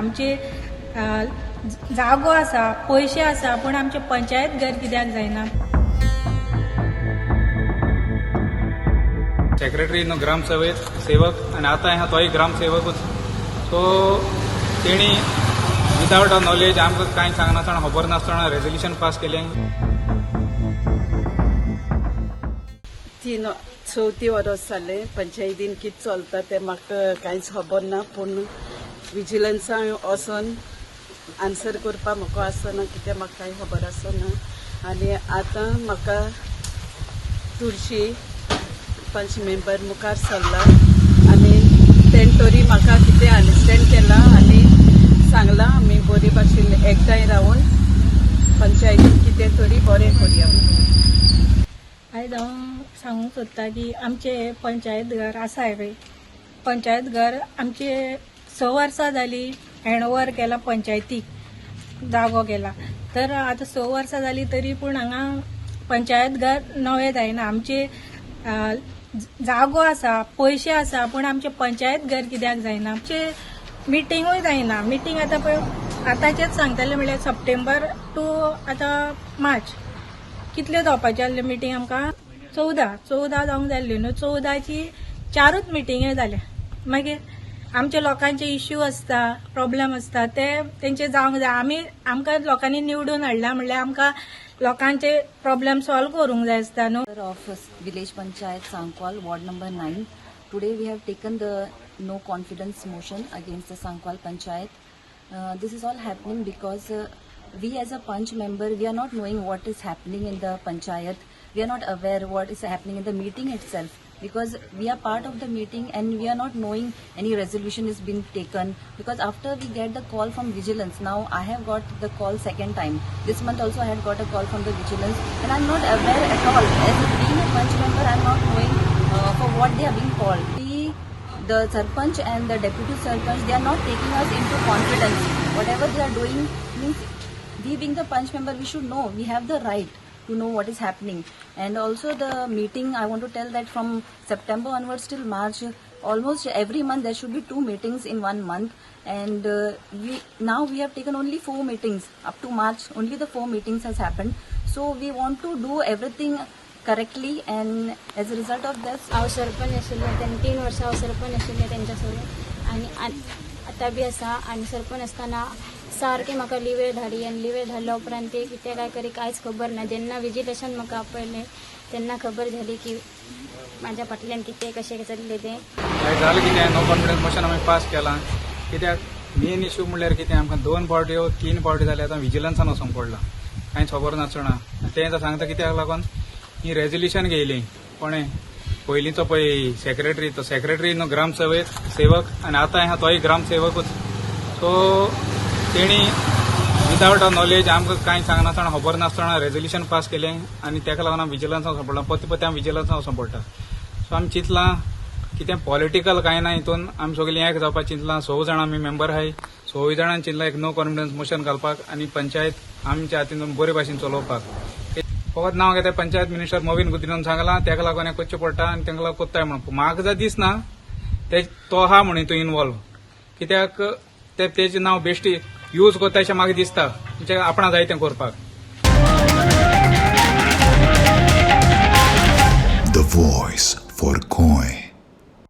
आमचे जागो आसा, पैसे आसा, पण आमचे पंचायत घर कित्याक जायना? सेक्रेटरी नो ग्रामसभेत सेवक आणि आता ह्या तोय ग्रामसेवकूच सो तेणी विदाउट नॉलेज आमकां कांय सांगनासतना खबर नासतना रेजोल्युशन पास केलें. 3-4 वर्स जाले पंचायतीन कितें चलता ते म्हाका कांयच खबर ना, पूण विजिलन्सान वचोन आन्सर करपाक म्हाका आसना, कित्याक म्हाका कांय खबर आसना. आनी आतां म्हाका तुळशी पंच मेंबर मुखार सरला आनी तेणे तरी म्हाका कितें अंडरस्टँड केला आनी सांगला आमी बरे भाशेन एकठांय रावन पंचायतीन कितें तरी बरें करया. आयज हांव सांगूंक सोदता की आमचे पंचायत घर आसा पळय, पंचायत घर आमचे 6 वर्सां जाली हँडओवर केला पंचायतीक जागो केला. तर आतां 6 वर्सां जाली तरी पूण हांगा पंचायत घर नवें जायना. आमचे जागो आसा, पैसे आसा, पण आमचे पंचायत घर कित्याक जायना? आमचे मिटिंगूय जायना. मिटींग आतां पळय आतांचेच सांगताले म्हणल्यार सप्टेंबर टू आतां मार्च कितले जावपाचे आसले मिटींग आमकां 14 जावंक जाल्ली न्हू. 14ची 4च मिटिंगे जाल्या. मागीर आमच्या लोकांचे इश्यू आसता, प्रॉब्लेम आसता, ते तेंचे जावंक जाय. आमकां लोकांनी निवडून हाडला म्हणल्यार आमकां लोकांचे प्रॉब्लेम सॉल्व करूंक जाय आसता न्हू. Of Village Panchayat Sankwal, Ward number 9. Today we have taken the no confidence motion against the Sankwal Panchayat. This is all happening because we as a Panch member, we are not knowing what is happening in the Panchayat. We are not aware what is happening in the meeting itself, because we are part of the meeting and we are not knowing any resolution is being taken, because after we get the call from vigilance, now I have got the call second time. This month also I had got a call from the vigilance and I'm not aware at all. As being a Panch member, I'm not knowing for what they are being called. The Sarpanch and the Deputy Sarpanch, they are not taking us into confidence. Whatever they are doing means, we being the Panch member, we should know, we have the right to know what is happening. And also the meeting, I want to tell that from September onwards till March, almost every month there should be 2 meetings in 1 month, and now we have taken only 4 meetings up to March. Only the 4 meetings has happened, so we want to do everything correctly, and as a result of this हांव सरपंच आशिल्लें, तेन्ना 3 वर्सां हांव सरपंच आशिल्लें तेंच्या सोबत, आनी आतां बी आसा. आनी सरपंच आसतना सारकें म्हाका लिवेर धाडी, आनी लिवेर धाडल्या उपरांत ते कितें काय करी कांयच खबर ना. जेन्ना विजिलेशन म्हाका आपयलें तेन्ना खबर झाली की म्हाज्या फाटल्यान कितें कशें चल्लें तें. जालें कितें नो कॉन्फिडन्स मोशन आमी पास केलां. कित्याक मेन इश्यू म्हणल्यार कितें आमकां 2 फावटी 3 फावटी जाले आतां विजिलन्सान वचूंक पडला, कांयच खबर नासतना. तें सांगता कित्याक लागून ही रेजोल्युशन घेयली कोणें पयलींचो पळय सेक्रेटरी, तो सेक्रेटरी नो ग्रामसभेत सेवक आणि आता ह्या तोय ग्रामसेवकूच. सो तेणी विदाउट नॉलेज आमकां कांय सांगनासतना खबर नासतना रेजोल्युशन पास केलें आनी ताका लागून आमी विजिलन्सान वचूंक पडला. पत्ते आमी विजिलन्सान वचूंक पडटा. सो आमी चिंतलां कितें पॉलिटिकल कांय ना हितून, आमी सगळीं एक जावपाक चिंतलां. 6 जाणां आमी मेंबर आहाय. 6 जाणांनी चिंतलां एक नो कॉन्फिडन्स मोशन घालपाक आनी पंचायत आमच्या हातीन बरे भाशेन चलोवपाक. फकत नांव घेता पंचायत मिनिस्टर मोविन गुदिनोन सांगलां, ताका लागून हें करचें पडटा आनी तांकां लागून कोत्ताय म्हणून. म्हाका जर दिसना तो आहा म्हणून हितून इनवॉल्व, कित्याक तेजें नांव बेश्टी यूज कोत्ता अशें म्हाका दिसता. आपणा जाय तें करपाक. The voice for Coin.